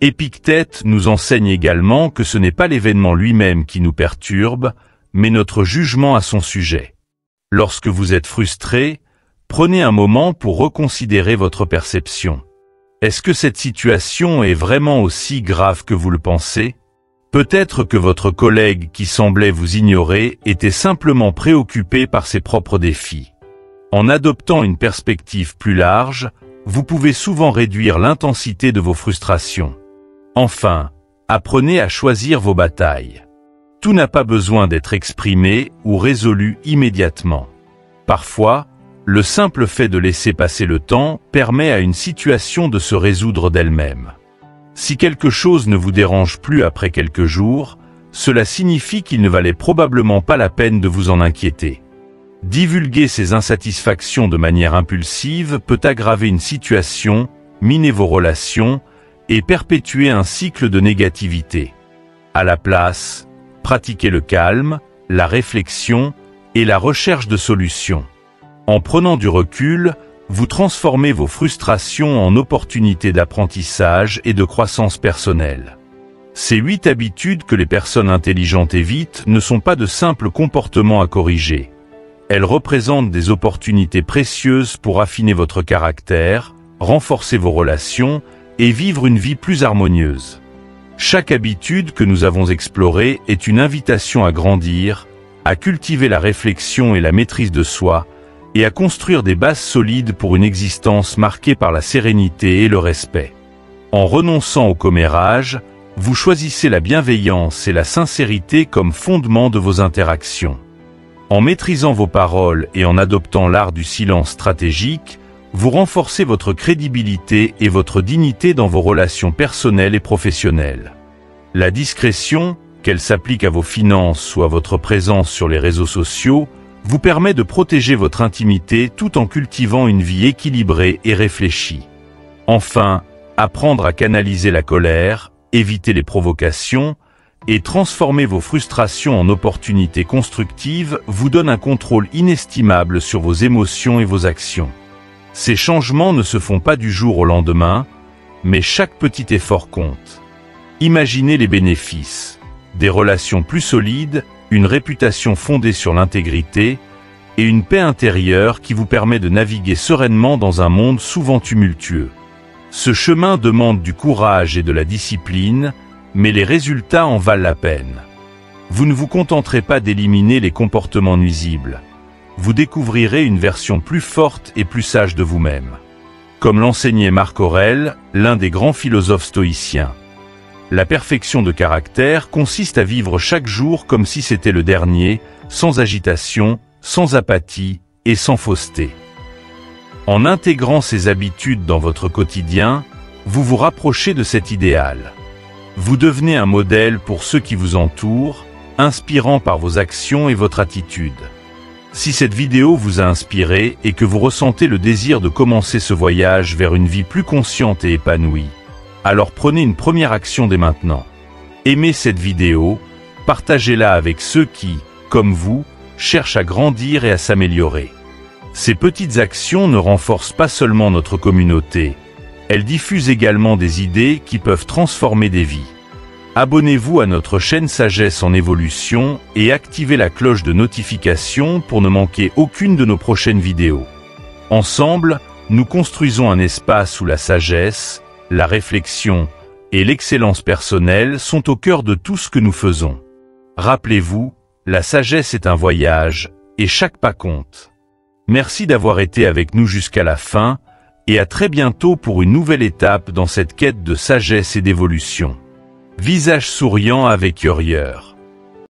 S1: Épictète nous enseigne également que ce n'est pas l'événement lui-même qui nous perturbe, mais notre jugement à son sujet. Lorsque vous êtes frustré, prenez un moment pour reconsidérer votre perception. Est-ce que cette situation est vraiment aussi grave que vous le pensez? Peut-être que votre collègue qui semblait vous ignorer était simplement préoccupé par ses propres défis. En adoptant une perspective plus large, vous pouvez souvent réduire l'intensité de vos frustrations. Enfin, apprenez à choisir vos batailles. Tout n'a pas besoin d'être exprimé ou résolu immédiatement. Parfois, le simple fait de laisser passer le temps permet à une situation de se résoudre d'elle-même. Si quelque chose ne vous dérange plus après quelques jours, cela signifie qu'il ne valait probablement pas la peine de vous en inquiéter. Divulguer ces insatisfactions de manière impulsive peut aggraver une situation, miner vos relations et perpétuer un cycle de négativité. À la place, pratiquez le calme, la réflexion et la recherche de solutions. En prenant du recul, vous transformez vos frustrations en opportunités d'apprentissage et de croissance personnelle. Ces 8 habitudes que les personnes intelligentes évitent ne sont pas de simples comportements à corriger. Elles représentent des opportunités précieuses pour affiner votre caractère, renforcer vos relations et vivre une vie plus harmonieuse. Chaque habitude que nous avons explorée est une invitation à grandir, à cultiver la réflexion et la maîtrise de soi, et à construire des bases solides pour une existence marquée par la sérénité et le respect. En renonçant au commérage, vous choisissez la bienveillance et la sincérité comme fondement de vos interactions. En maîtrisant vos paroles et en adoptant l'art du silence stratégique, vous renforcez votre crédibilité et votre dignité dans vos relations personnelles et professionnelles. La discrétion, qu'elle s'applique à vos finances ou à votre présence sur les réseaux sociaux, vous permet de protéger votre intimité tout en cultivant une vie équilibrée et réfléchie. Enfin, apprendre à canaliser la colère, éviter les provocations et transformer vos frustrations en opportunités constructives vous donne un contrôle inestimable sur vos émotions et vos actions. Ces changements ne se font pas du jour au lendemain, mais chaque petit effort compte. Imaginez les bénéfices: des relations plus solides, une réputation fondée sur l'intégrité et une paix intérieure qui vous permet de naviguer sereinement dans un monde souvent tumultueux. Ce chemin demande du courage et de la discipline, mais les résultats en valent la peine. Vous ne vous contenterez pas d'éliminer les comportements nuisibles. Vous découvrirez une version plus forte et plus sage de vous-même. Comme l'enseignait Marc Aurèle, l'un des grands philosophes stoïciens. La perfection de caractère consiste à vivre chaque jour comme si c'était le dernier, sans agitation, sans apathie et sans fausseté. En intégrant ces habitudes dans votre quotidien, vous vous rapprochez de cet idéal. Vous devenez un modèle pour ceux qui vous entourent, inspirant par vos actions et votre attitude. Si cette vidéo vous a inspiré et que vous ressentez le désir de commencer ce voyage vers une vie plus consciente et épanouie, alors prenez une première action dès maintenant. Aimez cette vidéo, partagez-la avec ceux qui, comme vous, cherchent à grandir et à s'améliorer. Ces petites actions ne renforcent pas seulement notre communauté, elles diffusent également des idées qui peuvent transformer des vies. Abonnez-vous à notre chaîne Sagesse en Évolution et activez la cloche de notification pour ne manquer aucune de nos prochaines vidéos. Ensemble, nous construisons un espace où la sagesse, la réflexion et l'excellence personnelle sont au cœur de tout ce que nous faisons. Rappelez-vous, la sagesse est un voyage, et chaque pas compte. Merci d'avoir été avec nous jusqu'à la fin, et à très bientôt pour une nouvelle étape dans cette quête de sagesse et d'évolution. Visage souriant avec Urieur.